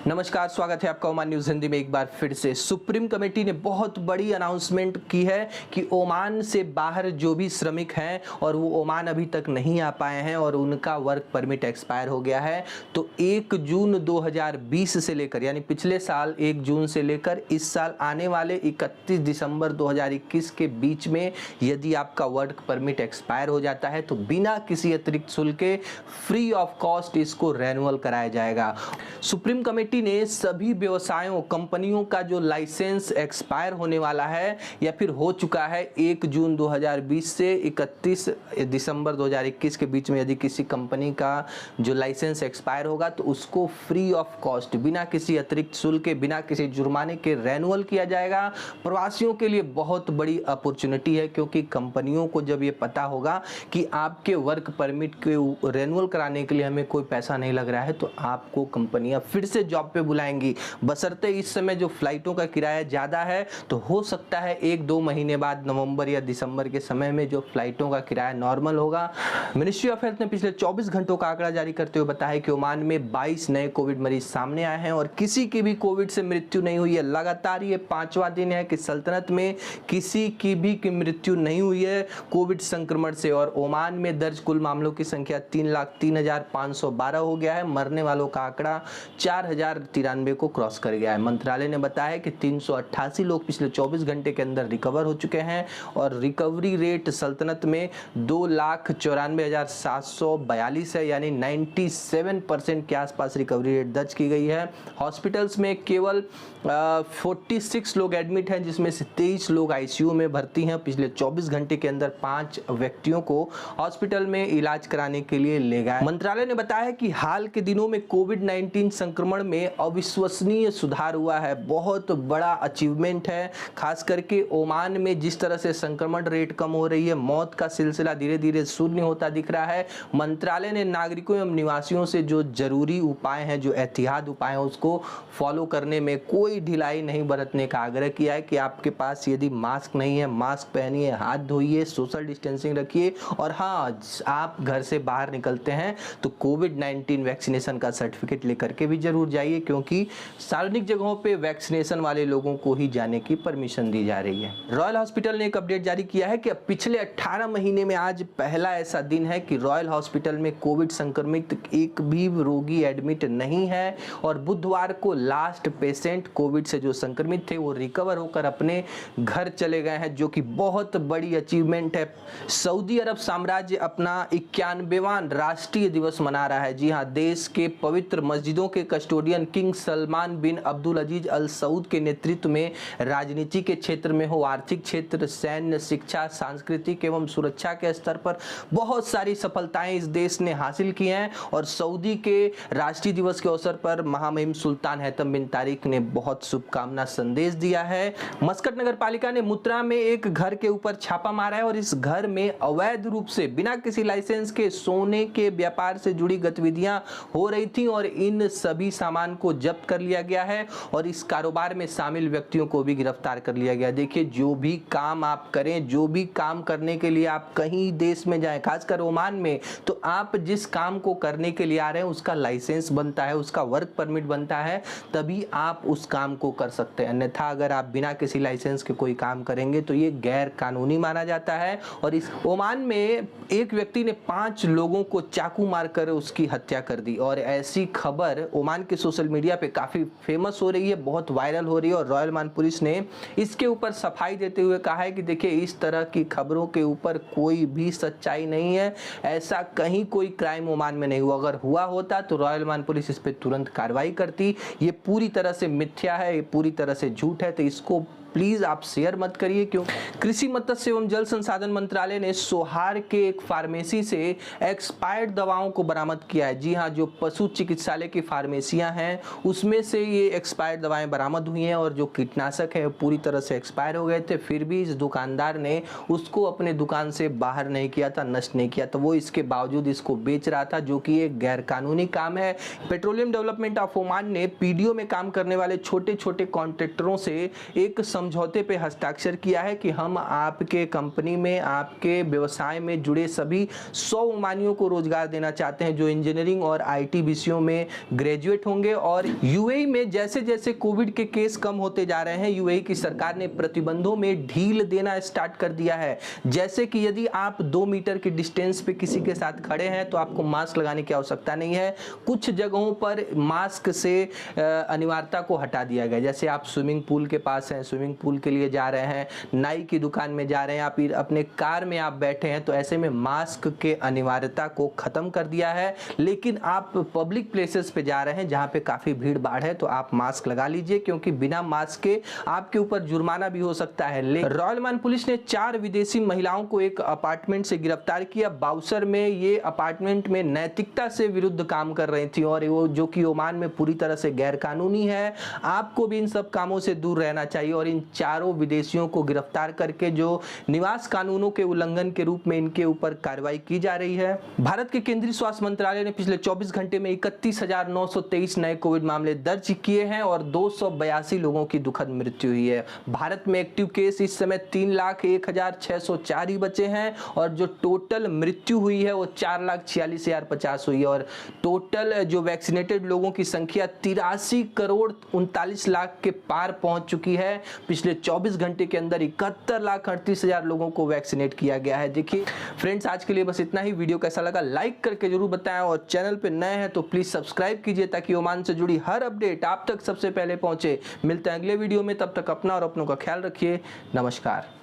नमस्कार, स्वागत है आपका ओमान न्यूज़ हिंदी में एक बार फिर से। सुप्रीम कमेटी ने बहुत बड़ी अनाउंसमेंट की है कि ओमान से बाहर जो भी श्रमिक हैं और वो ओमान अभी तक नहीं आ पाए हैं और उनका वर्क परमिट एक्सपायर हो गया है, तो 1 जून 2020 से लेकर यानी पिछले साल 1 जून से लेकर इस साल आने वाले 31 दिसंबर 2021 के बीच में यदि आपका वर्क परमिट एक्सपायर हो जाता है तो बिना किसी अतिरिक्त शुल्क के फ्री ऑफ कॉस्ट इसको रेन्युअल कराया जाएगा। सुप्रीम कमेटी ने सभी व्यवसायों कंपनियों का जो लाइसेंस एक्सपायर होने वाला है या फिर हो चुका है 1 जून 2020 से 31 दिसंबर 2021 के बीच में, यदि किसी कंपनी का जो लाइसेंस एक्सपायर होगा तो उसको फ्री ऑफ कॉस्ट बिना किसी अतिरिक्त शुल्क के, बिना किसी जुर्माने के रेन्युअल किया जाएगा। प्रवासियों के लिए बहुत बड़ी अपॉर्चुनिटी है, क्योंकि कंपनियों को जब ये पता होगा कि आपके वर्क परमिट के रेन्युअल कराने के लिए हमें कोई पैसा नहीं लग रहा है तो आपको कंपनियां फिर से जॉब पे बुलाएंगी। बशर्ते इस समय जो फ्लाइटों का किराया ज़्यादा है तो हो सकता है 1-2 महीने बाद नवंबर या दिसंबर के समय में जो फ्लाइटों का किराया नॉर्मल होगा। मिनिस्ट्री ऑफ हेल्थ ने पिछले 24 घंटों का आंकड़ा जारी करते हुए बताया कि ओमान में 22 नए कोविड मरीज सामने आए हैं और किसी की भी कोविड से मृत्यु नहीं हुई है। लगातार ये 5वां दिन है कि सल्तनत में किसी की भी मृत्यु नहीं हुई है कोविड संक्रमण से, और ओमान में दर्ज कुल मामलों की संख्या 3,03,512 हो गया है। मरने वालों का आंकड़ा 4,093 को क्रॉस कर गया है। मंत्रालय ने बताया कि 388 लोग पिछले 24 घंटे के अंदर रिकवर हो चुके हैं और रिकवरी रेट सल्तनत में 2,94,742 है, यानी 97% के आसपास रिकवरी रेट दर्ज की गई है। हॉस्पिटल्स में केवल 46 लोग एडमिट हैं, जिसमें से 23 लोग आईसीयू में भर्ती हैं। पिछले 24 घंटे के अंदर 5 व्यक्तियों को हॉस्पिटल में इलाज कराने के लिए ले गए। मंत्रालय ने बताया कि हाल के दिनों में कोविड-19 संक्रमण में अविश्वसनीय सुधार हुआ है। बहुत बड़ा अचीवमेंट है, खास करके ओमान में जिस तरह से संक्रमण रेट कम हो रही है, मौत का सिलसिला धीरे धीरे शून्य होता दिख रहा है। मंत्रालय ने नागरिकों एवं निवासियों से जो जरूरी उपाय हैं, जो एहतियात उपाय हैं, उसको फॉलो करने में कोई ढिलाई नहीं बरतने का आग्रह किया है कि आपके पास यदि मास्क नहीं है, मास्क पहनिए, हाथ धोइए, सोशल डिस्टेंसिंग रखिए, और हाँ, आप घर से बाहर निकलते हैं तो कोविड-19 वैक्सीनेशन का सर्टिफिकेट लेकर के भी जरूर जाइए, क्योंकि सार्वजनिक जगहों पे वैक्सीनेशन वाले लोगों को ही जाने की परमिशन दी जा रही है। रॉयल हॉस्पिटल ने एक अपडेट जारी किया है कि अब पिछले 18 महीने में आज पहला ऐसा दिन है कि रॉयल हॉस्पिटल में कोविड संक्रमित एक भी रोगी एडमिट नहीं है, और बुधवार को लास्ट पेशेंट कोविड से जो संक्रमित थे वो रिकवर होकर अपने घर चले गए हैं, जो कि बहुत बड़ी अचीवमेंट है। सऊदी अरब साम्राज्य अपना 91वां राष्ट्रीय दिवस मना रहा है। जी हाँ, देश के पवित्र मस्जिदों के कस्टोडियन किंग सलमान बिन अब्दुल अजीज अल सऊद के नेतृत्व में राजनीति के क्षेत्र में हो, आर्थिक क्षेत्र, सैन्य, शिक्षा, सांस्कृतिक एवं सुरक्षा के स्तर पर बहुत सारी सफलताएं इस देश ने हासिल की हैं। और सऊदी के राष्ट्रीय दिवस के अवसर पर महामहिम सुल्तान हैतम बिन तारिक ने बहुत शुभकामना संदेश दिया है। मस्कट नगर पालिका ने मुत्रा में एक घर के ऊपर छापा मारा है और इस घर में अवैध रूप से बिना किसी लाइसेंस के सोने के व्यापार से जुड़ी गतिविधियां हो रही थी, और इन सभी सामान को जब्त कर लिया गया है और इस कारोबार में शामिल व्यक्तियों को भी गिरफ्तार कर लिया गया। देखिए, जो भी काम आप करें, जो भी काम करने के लिए आप कहीं देश में जाएं, खासकर ओमान में, तो आप जिस काम को करने के लिए आ रहे हैं उसका लाइसेंस बनता है, उसका वर्क परमिट बनता है, तभी आप उस काम को कर सकते हैं। अन्यथा अगर आप बिना किसी लाइसेंस के कोई काम करेंगे तो ये गैर कानूनी माना जाता है। और इस ओमान में एक व्यक्ति ने 5 लोगों को चाकू मारकर उसकी हत्या कर दी, और ऐसी खबर ओमान के सोशल मीडिया पे काफी फेमस हो रही है, बहुत वायरल हो रही है। और रॉयल ओमान पुलिस ने इसके ऊपर सफाई देते हुए कहा है कि देखिए, इस तरह की खबरों के ऊपर कोई भी सच्चाई नहीं है, ऐसा कहीं कोई क्राइम ओमान में नहीं हुआ। अगर हुआ होता तो रॉयल ओमान पुलिस इस पर तुरंत कार्रवाई करती। ये पूरी तरह से मिथ्या है, ये पूरी तरह से झूठ है, तो इसको प्लीज आप शेयर मत करिए। क्यों? कृषि, मत्स्य एवं जल संसाधन मंत्रालय ने सोहार के एक फार्मेसी से एक्सपायर्ड दवाओं को बरामद किया है। जी हाँ, जो पशु चिकित्सालय की फार्मेसियां हैं उसमें से ये एक्सपायर्ड दवाएं बरामद हुई हैं, और जो कीटनाशक है पूरी तरह से एक्सपायर हो गए थे, फिर भी इस दुकानदार ने उसको अपने दुकान से बाहर नहीं किया था, नष्ट नहीं किया, तो वो इसके बावजूद इसको बेच रहा था, जो कि एक गैर कानूनी काम है। पेट्रोलियम डेवलपमेंट ऑफ ओमान ने पीडीओ में काम करने वाले छोटे छोटे कॉन्ट्रैक्टरों से एक समझौते पे हस्ताक्षर किया है कि हम आपके कंपनी में, आपके व्यवसाय में जुड़े सभी 100 ओमानियों को रोजगार देना चाहते हैं जो इंजीनियरिंग और आईटी विषयों में ग्रेजुएट होंगे। और यूएई में जैसे जैसे कोविड के केस कम होते जा रहे हैं, यूएई की सरकार ने प्रतिबंधों में ढील देना स्टार्ट कर दिया है। जैसे कि यदि आप 2 मीटर की डिस्टेंस पे किसी के साथ खड़े हैं तो आपको मास्क लगाने की आवश्यकता नहीं है। कुछ जगहों पर मास्क से अनिवार्यता को हटा दिया गया, जैसे आप स्विमिंग पूल के पास हैं, स्विमिंग पूल के लिए जा रहे हैं, नाई की दुकान में जा रहे हैं, आप अपने कार में आप बैठे हैं, तो ऐसे में मास्क के अनिवार्यता को खत्म कर दिया है। लेकिन आप पब्लिक प्लेसेस पे जा रहे हैं जहां पे काफी भीड़ भाड़ है तो आप मास्क लगा लीजिए, क्योंकि बिना मास्क के आपके ऊपर जुर्माना भी हो सकता है। रॉयल ओमान पुलिस ने 4 विदेशी महिलाओं को एक अपार्टमेंट से गिरफ्तार किया। बाउसर में ये अपार्टमेंट में नैतिकता से विरुद्ध काम कर रही थी और वो जो कि ओमान में पूरी तरह से गैर कानूनी है। आपको भी इन सब कामों से दूर रहना चाहिए और इन चारों विदेशियों को गिरफ्तार करके जो निवास कानूनों के उल्लंघन के रूप में इनके ऊपर कार्रवाई की जा रही है। भारत के केंद्रीय स्वास्थ्य मंत्रालय ने पिछले 24 घंटे में 31,923 नए कोविड मामले दर्ज किए हैं और 282 लोगों की दुखद मृत्यु हुई है। भारत में एक्टिव केस इस समय 3,01,604 ही बचे हैं और जो टोटल मृत्यु हुई है वो 4,46,050 हुई है और टोटल जो वैक्सीनेटेड लोगों की संख्या 83 करोड़ 39 लाख के पार पहुंच चुकी है। पिछले 24 घंटे के अंदर 71,38,000 लोगों को वैक्सीनेट किया गया है। देखिए फ्रेंड्स, आज के लिए बस इतना ही। वीडियो कैसा लगा लाइक करके जरूर बताएं और चैनल पे नए हैं तो प्लीज सब्सक्राइब कीजिए ताकि ओमान से जुड़ी हर अपडेट आप तक सबसे पहले पहुंचे। मिलते हैं अगले वीडियो में, तब तक अपना और अपनों का ख्याल रखिए। नमस्कार।